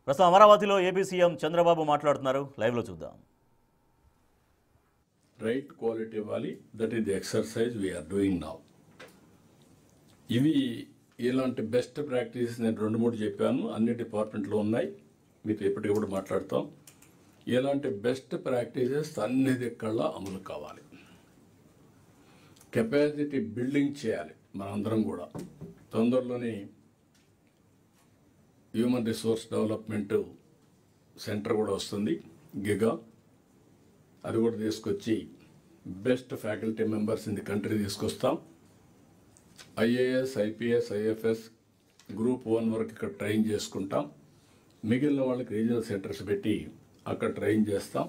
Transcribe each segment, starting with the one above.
ప్రస్తుతం అమరావతిలో AP CM Chandrababu మాట్లాడుతున్నారు. లైవ్లో చూద్దాం. రైట్ క్వాలిటీ ఇవ్వాలి. That is the exercise we are doing now. ఇవి ఇలాంటి బెస్ట్ ప్రాక్టీస్ నేను 2-3 చెప్పాను. అన్ని డిపార్ట్మెంట్లో ఉన్నాయి. మీతో ఎప్పటికప్పుడు మాట్లాడతాం. ఇలాంటి బెస్ట్ ప్రాక్టీసెస్ అన్ని దిక్కల్లా అమలు కావాలి. కెపాసిటీ బిల్డింగ్ చేయాలి. మనందరం కూడా తొందరలోనే హ్యూమన్ రిసోర్స్ డెవలప్మెంట్ సెంటర్ కూడా వస్తుంది, గిగా. అది కూడా తీసుకొచ్చి best faculty members in the country తీసుకొస్తాం. ఐఏఎస్, ఐపీఎస్, ఐఎఫ్ఎస్ గ్రూప్ 1 వరకు ఇక్కడ ట్రైన్ చేసుకుంటాం. మిగిలిన వాళ్ళకి రీజనల్ సెంటర్స్ పెట్టి అక్కడ ట్రైన్ చేస్తాం.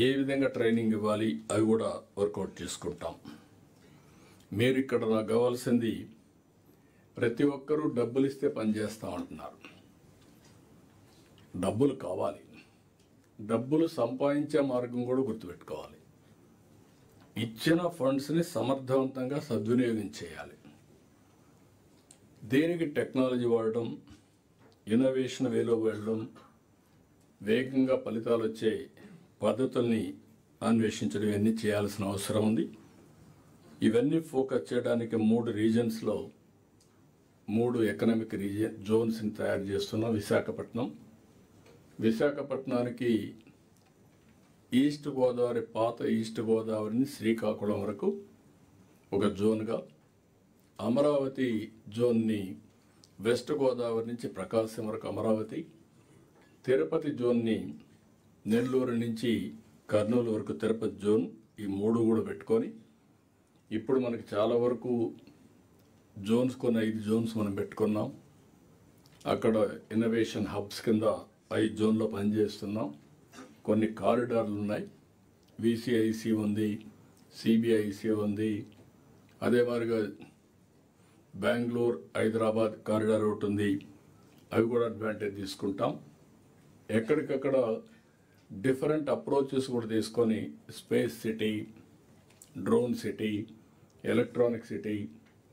ఏ విధంగా ట్రైనింగ్ ఇవ్వాలి అవి కూడా వర్కౌట్ చేసుకుంటాం. మీరు ఇక్కడ నాకు కావాల్సింది, ప్రతి ఒక్కరూ డబ్బులు ఇస్తే పని చేస్తాం అంటున్నారు. డబ్బులు కావాలి. డబ్బులు సంపాదించే మార్గం కూడా గుర్తుపెట్టుకోవాలి. ఇచ్చిన ఫండ్స్ని సమర్థవంతంగా సద్వినియోగం చేయాలి. దేనికి టెక్నాలజీ వాడడం, ఇన్నోవేషన్ వేలో వెళ్ళడం, వేగంగా ఫలితాలు వచ్చే పద్ధతుల్ని అన్వేషించడం, ఇవన్నీ చేయాల్సిన అవసరం ఉంది. ఇవన్నీ ఫోకస్ చేయడానికి 3 రీజన్స్లో 3 ఎకనామిక్ జోన్స్ని తయారు చేస్తున్నాం. విశాఖపట్నానికి ఈస్ట్ గోదావరి, పాత ఈస్ట్ గోదావరిని శ్రీకాకుళం వరకు ఒక జోన్గా, అమరావతి జోన్ని వెస్ట్ గోదావరి నుంచి ప్రకాశం వరకు అమరావతి, తిరుపతి జోన్ని నెల్లూరు నుంచి కర్నూలు వరకు తిరుపతి జోన్, ఈ 3 కూడా పెట్టుకొని ఇప్పుడు మనకి చాలా వరకు జోన్స్, కొన్ని 5 జోన్స్ మనం పెట్టుకున్నాం. అక్కడ ఇన్నోవేషన్ హబ్స్ కింద 5 జోన్లో పనిచేస్తున్నాం. కొన్ని కారిడార్లు ఉన్నాయి. విసిఐసి ఉంది, సిబిఐసి ఉంది, అదే మాదిరిగా బెంగళూరు హైదరాబాద్ కారిడార్ ఒకటి ఉంది. అవి కూడా అడ్వాంటేజ్ తీసుకుంటాం. ఎక్కడికక్కడ డిఫరెంట్ అప్రోచెస్ కూడా తీసుకొని space city, drone city, electronic city,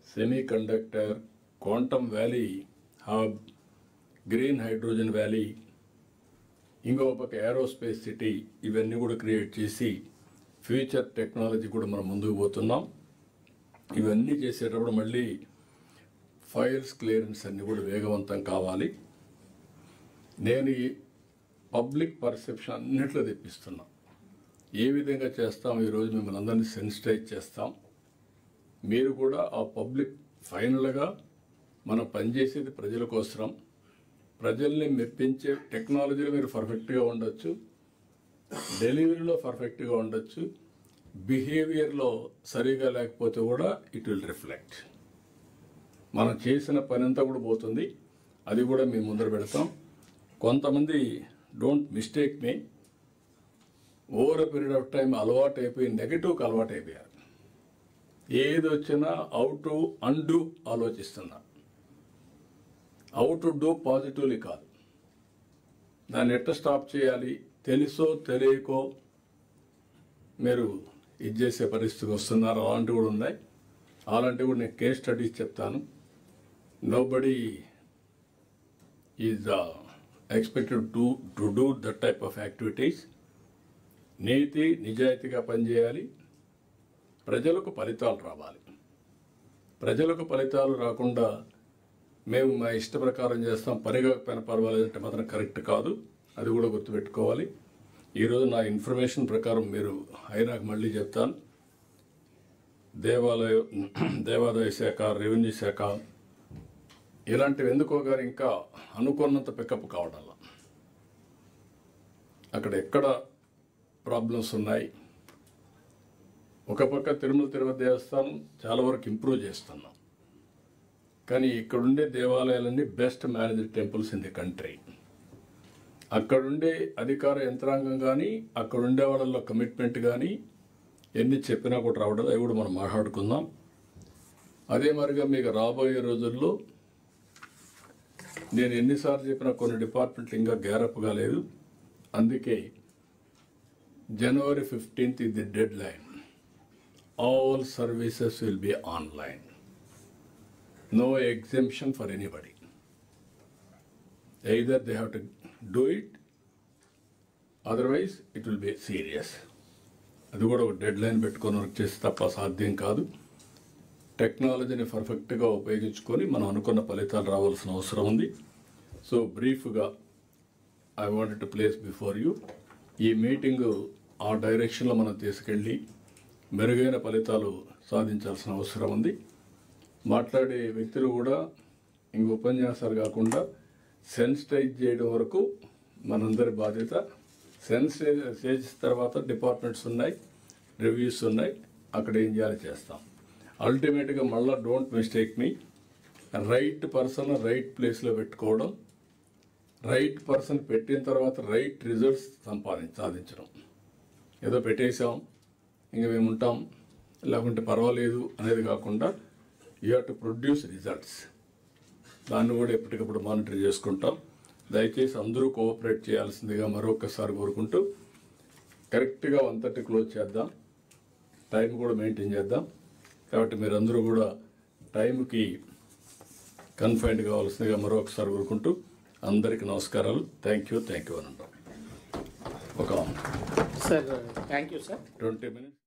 semi conductor, quantum valley hub, green hydrogen valley, ఇంకో పక్క ఏరోస్పేస్ సిటీ, ఇవన్నీ కూడా క్రియేట్ చేసి ఫ్యూచర్ టెక్నాలజీ కూడా మనం ముందుకు పోతున్నాం. ఇవన్నీ చేసేటప్పుడు మళ్ళీ ఫైల్స్ క్లియరెన్స్ అన్నీ కూడా వేగవంతం కావాలి. నేను ఈ పబ్లిక్ పర్సెప్షన్ అన్నిట్లో తెప్పిస్తున్నా. ఏ విధంగా చేస్తాం, ఈరోజు మిమ్మల్ని అందరినీ సెన్సిటైజ్ చేస్తాం. మీరు కూడా ఆ పబ్లిక్, ఫైనల్గా మనం పనిచేసేది ప్రజల కోసం. ప్రజల్ని మెప్పించే టెక్నాలజీలో మీరు పర్ఫెక్ట్గా ఉండొచ్చు, డెలివరీలో పర్ఫెక్ట్గా ఉండొచ్చు, బిహేవియర్లో సరిగా లేకపోతే కూడా ఇట్ విల్ రిఫ్లెక్ట్. మనం చేసిన పని అంతా కూడా పోతుంది. అది కూడా మేము ముందర పెడతాం. కొంతమంది, don't mistake me, over a period of time అలవాటు అయిపోయి నెగటివ్కి అలవాటు అయిపోయారు. ఏది వచ్చినా హౌ టు అన్డూ ఆలోచిస్తున్నారు. హౌ టు డూ పాజిటివ్లీ కాదు. దాన్ని ఎట్లా స్టాప్ చేయాలి, తెలుసో తెలియకో మీరు ఇది చేసే పరిస్థితికి వస్తున్నారు. అలాంటివి కూడా ఉన్నాయి. అలాంటివి కూడా నేను కేస్ స్టడీస్ చెప్తాను. Nobody is expected to do that type of activities. నీతి నిజాయితీగా పనిచేయాలి. ప్రజలకు ఫలితాలు రావాలి. ప్రజలకు ఫలితాలు రాకుండా మేము మా ఇష్ట ప్రకారం చేస్తాం, పనిగాకపోయినా పర్వాలేదంటే మాత్రం కరెక్ట్ కాదు. అది కూడా గుర్తుపెట్టుకోవాలి. ఈరోజు నా ఇన్ఫర్మేషన్ ప్రకారం మీరు అయినాక మళ్ళీ చెప్తాను. దేవాదాయ శాఖ, రెవెన్యూ శాఖ ఇలాంటివి ఎందుకో కానీ ఇంకా అనుకున్నంత పికప్ కావడం, అక్కడ ఎక్కడ ప్రాబ్లమ్స్ ఉన్నాయి. ఒక పక్క తిరుపతి దేవస్థానం చాలా వరకు ఇంప్రూవ్ చేస్తున్నాం. కానీ ఇక్కడుండే దేవాలయాలన్నీ best managed temples in the country. అక్కడుండే అధికార యంత్రాంగం కానీ, అక్కడుండే వాళ్ళలో కమిట్మెంట్ కానీ ఎన్ని చెప్పినా కూడా రావడం, అవి కూడా మనం మాట్లాడుకుందాం. అదే మరిగా మీకు రాబోయే రోజుల్లో నేను ఎన్నిసార్లు చెప్పినా కొన్ని డిపార్ట్మెంట్లు ఇంకా గ్యారప్ కాలేదు. అందుకే January 15th is the deadline. All services will be online. No exemption for anybody. either they have to do it, otherwise it will be serious. అది కూడా ఒక డెడ్ లైన్ పెట్టుకొని వర్క్ చేస్తే తప్ప సాధ్యం కాదు. టెక్నాలజీని పర్ఫెక్ట్గా ఉపయోగించుకొని మనం అనుకున్న ఫలితాలు రావాల్సిన అవసరం ఉంది. సో బ్రీఫ్గా I wanted to place before you ఈ మీటింగు ఆ డైరెక్షన్లో మనం తీసుకెళ్ళి మెరుగైన ఫలితాలు సాధించాల్సిన అవసరం ఉంది. మాట్లాడే వ్యక్తులు కూడా ఇంక ఉపన్యాసాలు కాకుండా సెన్సిటైజ్ చేయడం వరకు మనందరి బాధ్యత. సెన్సిటైజ్ చేసిన తర్వాత డిపార్ట్మెంట్స్ ఉన్నాయి, రివ్యూస్ ఉన్నాయి, అక్కడ ఏం చేయాలో చేస్తాం. అల్టిమేట్గా మళ్ళీ don't mistake me, right person right ప్లేస్లో పెట్టుకోవడం, రైట్ పర్సన్ పెట్టిన తర్వాత రైట్ రిజల్ట్స్ సాధించడం. ఏదో పెట్టేసాం ఇంక మేము ఉంటాం లేకుంటే పర్వాలేదు అనేది కాకుండా you have to produce results. దాన్ని కూడా ఎప్పటికప్పుడు మానిటర్ చేసుకుంటాం. దయచేసి అందరూ కోఆపరేట్ చేయాల్సిందిగా మరొకసారి కోరుకుంటూ కరెక్ట్గా 1:30 క్లోజ్ చేద్దాం. టైం కూడా మెయింటైన్ చేద్దాం. కాబట్టి మీరందరూ కూడా టైంకి కన్ఫైన్డ్ కావాల్సిందిగా మరొకసారి కోరుకుంటూ అందరికీ నమస్కారాలు. థ్యాంక్ యూ అని అంటాం. ఒక sir thank you sir. 20 minutes.